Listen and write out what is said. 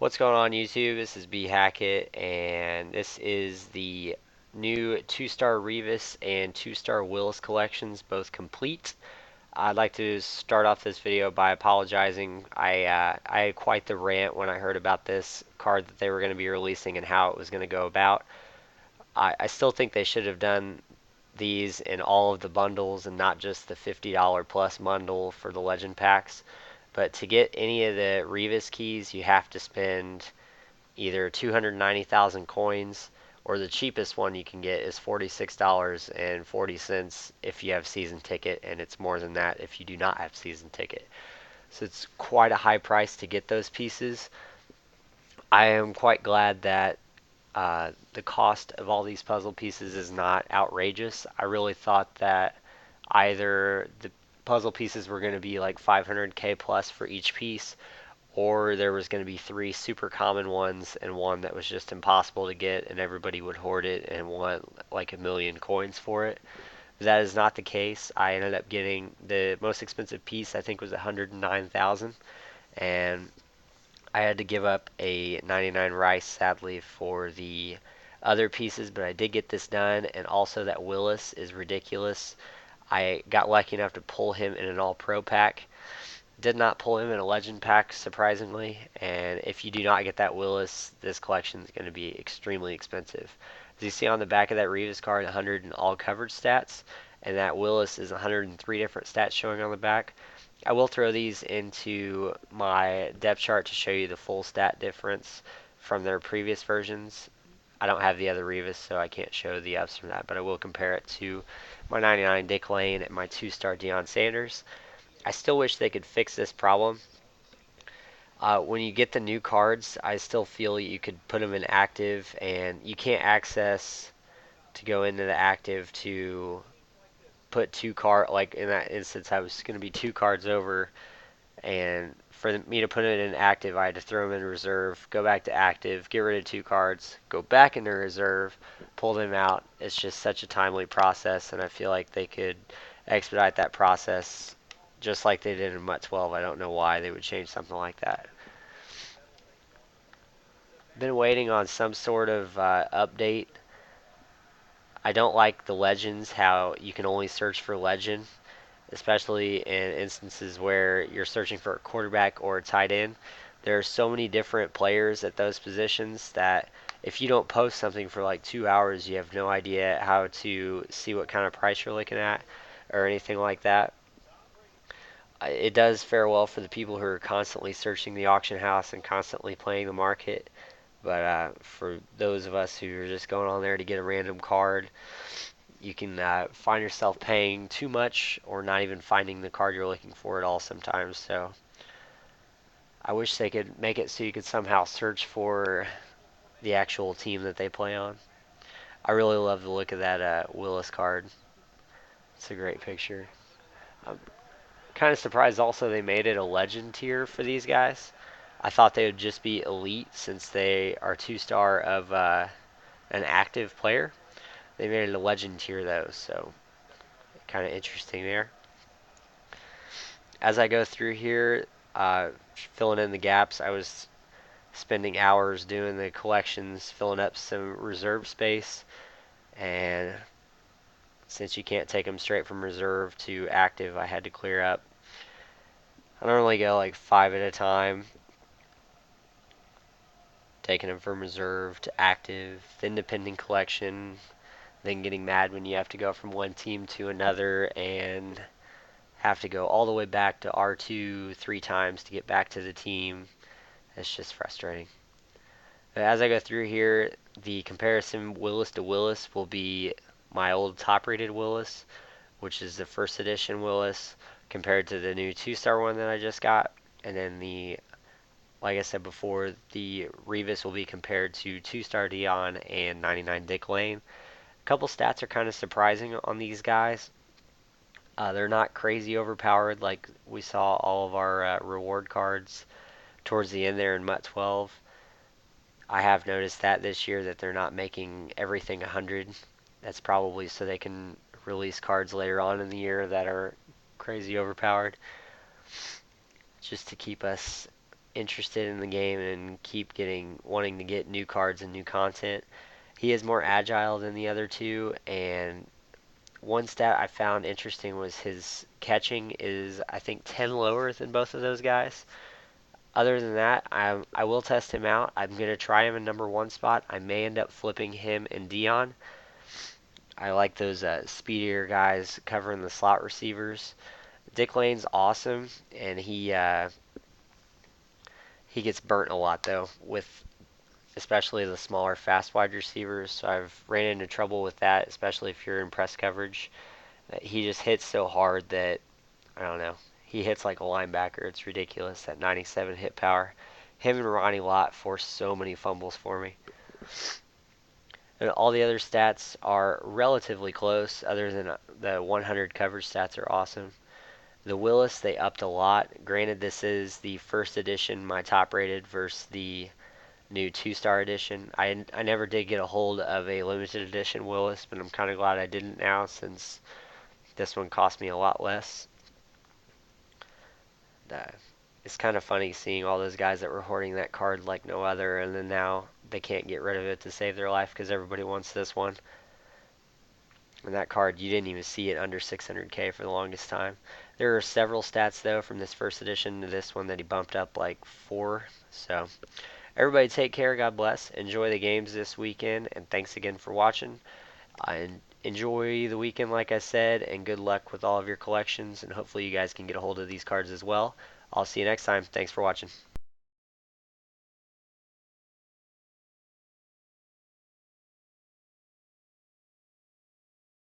What's going on YouTube? This is B Hackett, and this is the new 2-star Revis and 2-star Willis collections, both complete. I'd like to start off this video by apologizing. I had quite the rant when I heard about this card that they were going to be releasing and how it was going to go about. I still think they should have done these in all of the bundles and not just the $50 plus bundle for the legend packs. But to get any of the Revis keys, you have to spend either 290,000 coins, or the cheapest one you can get is $46.40 if you have season ticket, and it's more than that if you do not have season ticket. So it's quite a high price to get those pieces. I am quite glad that the cost of all these puzzle pieces is not outrageous. I really thought that either the puzzle pieces were going to be like 500k plus for each piece, or there was going to be three super common ones and one that was just impossible to get and everybody would hoard it and want like a million coins for it. That is not the case. I ended up getting the most expensive piece, I think was 109,000, and I had to give up a 99 rice sadly for the other pieces, but I did get this done. And also that Willis is ridiculous. I got lucky enough to pull him in an all pro pack. Did not pull him in a legend pack, surprisingly, and if you do not get that Willis, this collection is going to be extremely expensive. As you see on the back of that Revis card, 100 in all covered stats, and that Willis is 103 different stats showing on the back. I will throw these into my depth chart to show you the full stat difference from their previous versions. I don't have the other Revis, so I can't show the ups from that, but I will compare it to my 99 Dick Lane and my 2-star Deion Sanders. I still wish they could fix this problem. When you get the new cards, I still feel you could put them in active, and you can't access to go into the active to put two card. Like in that instance, I was going to be two cards over, and for me to put it in active, I had to throw them in reserve, go back to active, get rid of two cards, go back into reserve, pull them out. It's just such a timely process, and I feel like they could expedite that process just like they did in MUT 12. I don't know why they would change something like that. Been waiting on some sort of update. I don't like the legends, how you can only search for legend, especially in instances where you're searching for a quarterback or a tight end. There are so many different players at those positions that if you don't post something for like 2 hours, you have no idea how to see what kind of price you're looking at or anything like that. It does fare well for the people who are constantly searching the auction house and constantly playing the market. But for those of us who are just going on there to get a random card, you can find yourself paying too much or not even finding the card you're looking for at all sometimes. So I wish they could make it so you could somehow search for the actual team that they play on. I really love the look of that Willis card. It's a great picture. I'm kind of surprised also they made it a legend tier for these guys. I thought they would just be elite since they are 2-star of an active player. They made it a legend tier though, so kind of interesting there. As I go through here, filling in the gaps, I was spending hours doing the collections, filling up some reserve space, and since you can't take them straight from reserve to active, I had to clear up. I normally go like 5 at a time, taking them from reserve to active, then to pending collection, then getting mad when you have to go from one team to another and have to go all the way back to R2 3 times to get back to the team. It's just frustrating. But as I go through here, the comparison Willis to Willis will be my old top rated Willis, which is the first edition Willis, compared to the new 2-star one that I just got. And then like I said before, the Revis will be compared to 2-star Dion and 99 Dick Lane. A couple stats are kind of surprising on these guys. They're not crazy overpowered like we saw all of our reward cards towards the end there in MUT 12. I have noticed that this year that they're not making everything 100. That's probably so they can release cards later on in the year that are crazy overpowered, just to keep us interested in the game and keep wanting to get new cards and new content. He is more agile than the other two, and one stat I found interesting was his catching is I think 10 lower than both of those guys. Other than that, I will test him out. I'm gonna try him in number one spot. I may end up flipping him and Dion. I like those speedier guys covering the slot receivers. Dick Lane's awesome, and he gets burnt a lot though with especially the smaller fast wide receivers. So I've ran into trouble with that, especially if you're in press coverage. He just hits so hard that I don't know. He hits like a linebacker. It's ridiculous that 97 hit power. Him and Ronnie Lott forced so many fumbles for me. And all the other stats are relatively close, other than the 100 coverage stats are awesome. The Willis, they upped a lot. Granted, this is the first edition, my top rated, versus the new 2-star edition. I never did get a hold of a limited edition Willis, but I'm kind of glad I didn't now since this one cost me a lot less. Uh, it's kind of funny seeing all those guys that were hoarding that card like no other, and then now they can't get rid of it to save their life because everybody wants this one. And that card, you didn't even see it under 600k for the longest time. There are several stats though from this first edition to this one that he bumped up like 4. So everybody take care, God bless. Enjoy the games this weekend, and thanks again for watching. And enjoy the weekend, like I said, and good luck with all of your collections. And hopefully, you guys can get a hold of these cards as well. I'll see you next time. Thanks for watching.